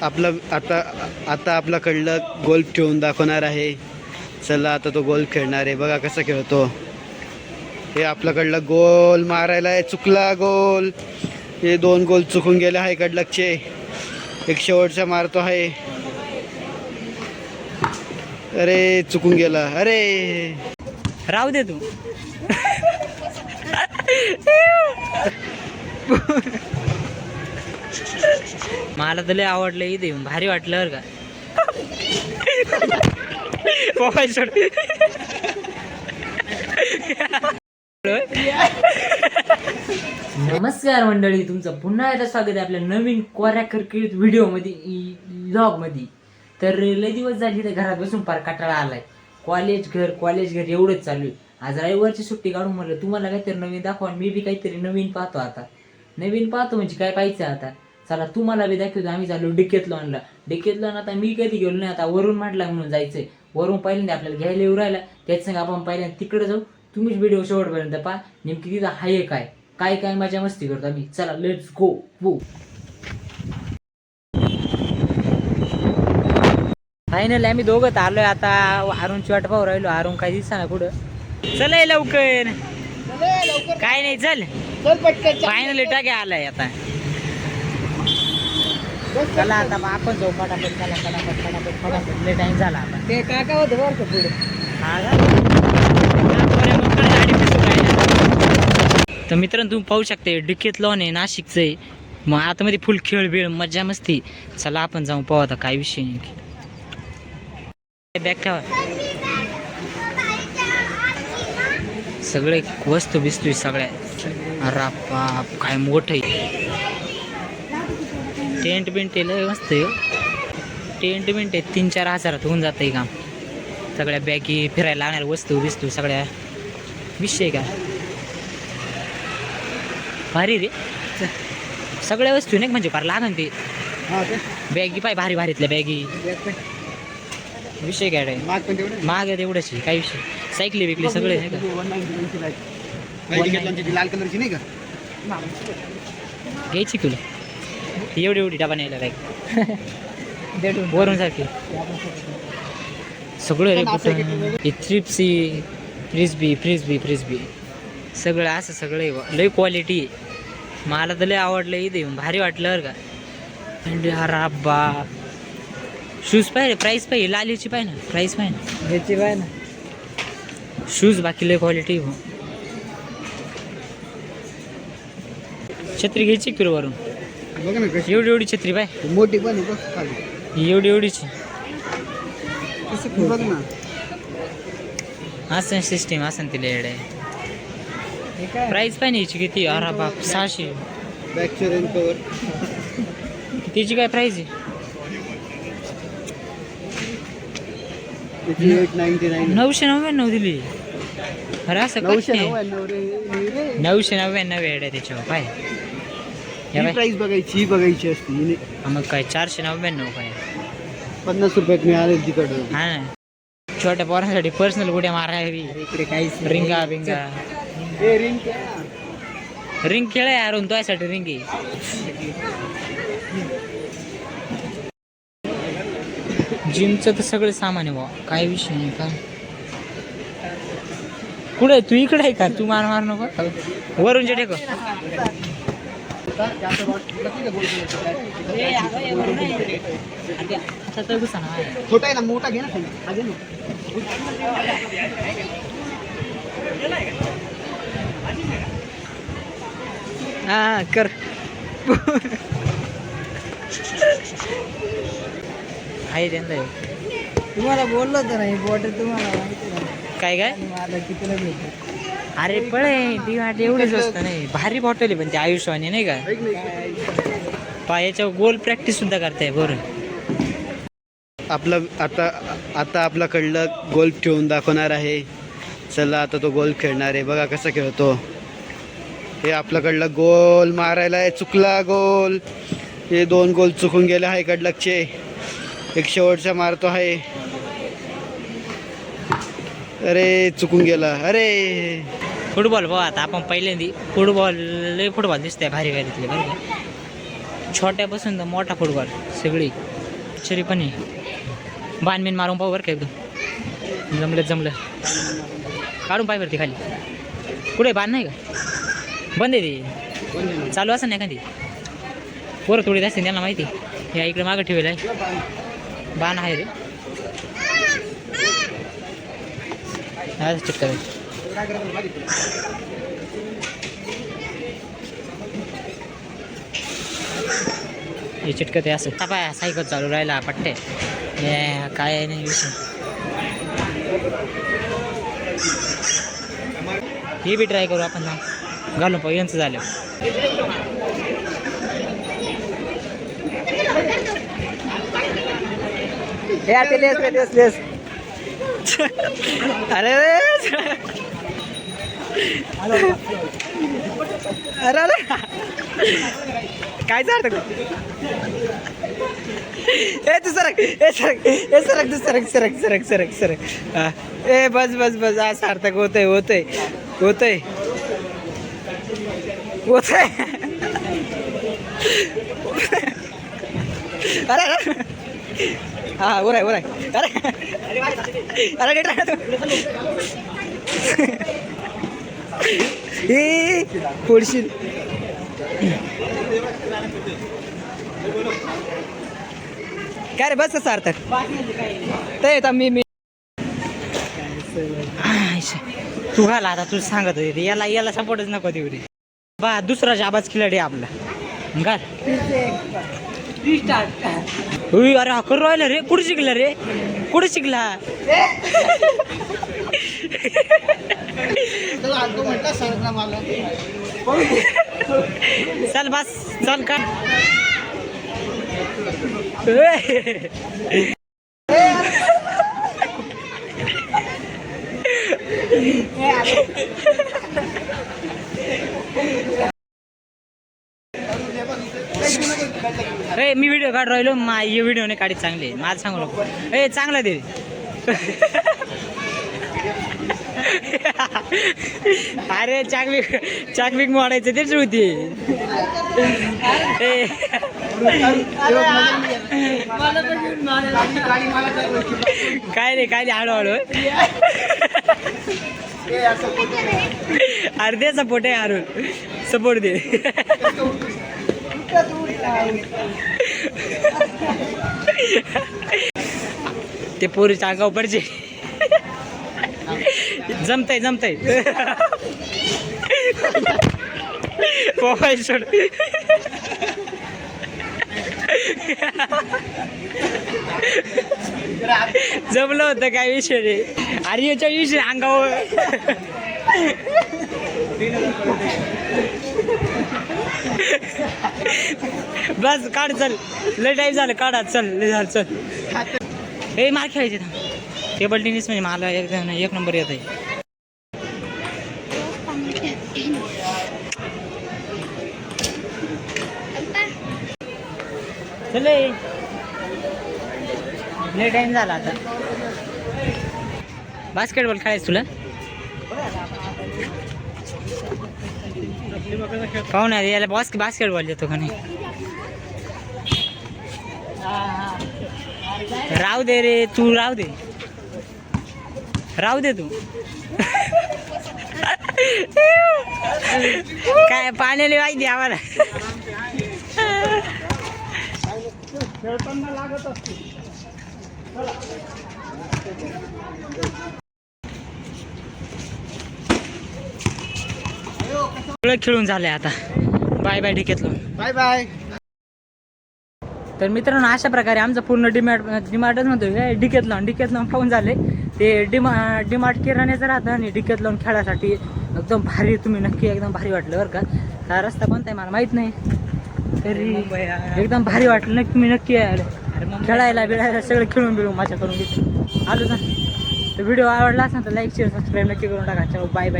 आपलं आता आता आपल्याकडलं गोल्फ ठेवून दाखवणार आहे. चला आता तो गोल्फ खेळणार आहे. बघा कसा खेळतो. हे आपल्याकडलं गोल मारायला आहे. चुकला गोल. हे 2 गोल चुकून गेले आहे कडलकचे. एक शेवटचा मारतो आहे. अरे चुकून गेला. अरे राहू दे तू. मला तर लय आवडलं. इथे येऊन भारी वाटलं बरं का. नमस्कार मंडळी, तुमचं पुन्हा एकदा स्वागत आहे आपल्या नवीन कोऱ्या करकीत व्हिडिओमध्ये, व्लॉगमध्ये. तर लय दिवस झाली तर घरात बसून पार कंटाळा आलाय. कॉलेज घर एवढंच चालू आहे. आज रविवारची सुट्टी काढून म्हटलं तुम्हाला काहीतरी नवीन दाखवा. मी बी काहीतरी नवीन पाहतो. आता नवीन पाहतो म्हणजे काय पाहायचं आता. चला तुम्हाला बी दाखवतो. आम्ही चाललो डिकेतलॉन. आता मी कधी गेलो नाही. आता वरून म्हटला म्हणून जायचंय. वरून पहिल्यांदा आपल्याला घ्यायला येऊ राहिला. त्याच संग आपण पहिल्यांदा तिकडे जाऊ. तुम्हीच व्हिडिओ शेवटपर्यंत पहा. नेमकी तिथं आहे काय मजा मस्ती करतो आम्ही. चला लेट्स गो. फायनली आम्ही दोघं आलोय. आता अरुणची वाट पाहू राहिलो. अरुण काही दिसा ना कुठं. चल लवकर. काय नाही चल फायनली टाक्या आलाय. आता चला आता आपण जाऊ फटाफट. चला फटाफट लय टाइम झाला. आता ते काका होतं बरं का पुढे. तर मित्रांनो तुम्ही पाहू शकता डिकेतलॉन आहे, नाशिकचं आहे. मग आतमध्ये फुल खेळ बिळ मजा मस्ती. चला आपण जाऊ पाहू आता काय विषय नाही. बॅग ठेवा. सगळे वस्तू बिस्तू सगळ्या. अरे बाप काय मोठं आहे. टेंट बिंट लय मस्त आहे. टेंट बिंट आहे 3-4 हजारात होऊन जातं काम. सगळ्या बॅगी फिरायला लागणार वस्तू बिस्तू सगळ्या. विषय का भारी रे. सगळ्या वस्तू नाही म्हणजे फार लागन ते. बॅगी पाय भारी भारीतल्या बॅगी. विषय काय महाग आहे तेवढंच. काय विषय. सायकली बिकली सगळे नाही का. लाल कलरची नाही का घ्यायची तुला. एवढी डबा न्यायला काय वरून सारखी सगळं रे. ट्रिप्सी फ्रिस्बी सगळं असं सगळं लय क्वालिटी आहे. मला तर लय आवडलं. इथे येऊन भारी वाटलं बरं का. अरे बा शूज पाहिजे. प्राईस पाहिजे. लालीची पाहिजे ना. प्राईस पाहिजे ह्याची पाहिजे ना. शूज बाकी लय क्वालिटी. छत्री घ्यायची किलो वरून. एवढी छत्री पाय मोठी पण एवढीची बघ ना. असं सिस्टीम असं तिला एड आहे. प्राईस पाहिजे याची किती. अरे बाप 600. बॅकचे रेन कवर तिची काय प्राईस आहे. 999 दिली. अरे असं 999 एड आहे त्याच्यावर पाय. प्राईस बघायची असती. मग काय 499 काय 50 रुपयात मिळाले तिकडं. हा ना. छोट्या पोरांसाठी पर्सनल उड्या मारावी. इकडे काहीच रिंगा बिंगा. रिंग खेळ आहे अरुण. तुझ्यासाठी रिंग आहे. जिमचं तर सगळं सामान आहे भाऊ. काय विषय नाही का. कुठे तू इकडे आहे का. तू मार नको वरून जे टेको. छोटा आहे ना. मोठा घे ना. हा कर. आहे त्यांना तुम्हाला बोललो होतं ना. ही बॉटल तुम्हाला माहिती ना काय मला कितीला भेटत. अरे पळे ती वाट एवढीच असतं नाही. भारी बॉटल आहे पण ती आयुष्यवाणी नाही का. पायाच्यावर गोल प्रॅक्टिस सुद्धा करताय बरं. आता आपल्याकडलं गोल्फ ठेवून दाखवणार आहे. चला आता तो गोल्फ खेळणार आहे. बघा कसा खेळतो. हे आपल्याकडलं गोल मारायला आहे. चुकला गोल. हे 2 गोल चुकून गेले आहे कडलकचे. एक शेवटचा मारतो आहे. अरे चुकून गेला. अरे फुटबॉल बघा. आता आपण पहिल्यांदा फुटबॉल दिसतंय भारी भारीतले बरं का. छोट्यापासून तर मोठा फुटबॉल सगळी शरी पण आहे. बाणबीन मारून पाहू बरं का एकदम जमलं काढून पाय वरती खाली. कुठे बाण नाही का? बंद आहे ते. चालू असं नाही एखादी पोरं थोडी असते त्यांना माहिती. या इकडे मागं ठेवेल आहे बाण आहे रे. चिटका हे चिटकत आहे असं. पाय सायकल चालू राहिला पट्टे काय नाही विषय. हे बी ट्राय करू आपण ना घालून पाहू यांचं झालं. अरे अरे काय चालतं तू सरक. ए बस आज सार्थक होतंय. अरे हा ओराय अरे हे पुढशील काय रे बस सार्थक ते मी तू घाला आता तू सांगत होती याला सपोर्टच नको देऊ रे बा. दुसरा जाबाज खिलाडी आपला घाल. अरे हा करू राहिला रे. कुठे शिकला चल बस चल का. ए मी व्हिडिओ काढ राहिलो हे व्हिडिओ नाही काढत चांगले माझं सांगू नको. ए चांगला दे. अरे चाकविक मोडायचं तेच होती. काय रे हळूहळू अर्धे सपोर्ट आहे हळू सपोर्ट दे. ते पोरीच्या अंगावर पडचे. जमतय मोबाईल सोड. जमलं होतं काय विषय रे. अरे याच्या विषय अंगावर बस काढ चल. लय टाईम झालं काढा चल. लय झालं चल. हे मार खेळायचे टेबल टेनिस म्हणजे मला एक नंबर येत आहे. चल लय टाईम झाला आता. बास्केटबॉल खेळायचं तुला पाहून याला बास्केटबॉल देतो का नाही. राहू दे रे तू राहू दे तू. काय पाण्याला माहिती आम्हाला. खेळून झालंय आता. बाय डिकेतलॉन. बाय. तर मित्रांनो अशा प्रकारे आमचं पूर्ण डिमार्टच म्हणतो डिकेतलॉन पाहून झाले. ते डिमार्ट किराण्याचं राहतं आणि डिकेतलॉन खेळासाठी एकदम भारी. तुम्ही नक्की एकदम भारी वाटलं बरं का. हा रस्ता कोणता आहे मला माहीत नाही तरी एकदम भारी वाटलं. तुम्ही नक्की खेळायला बिळायला सगळं खेळून बिळून माझ्याकडून घेतो आलो ना. तर व्हिडिओ आवडला असेल तर लाईक शेअर सबस्क्राईब नक्की करून टाका. बाय.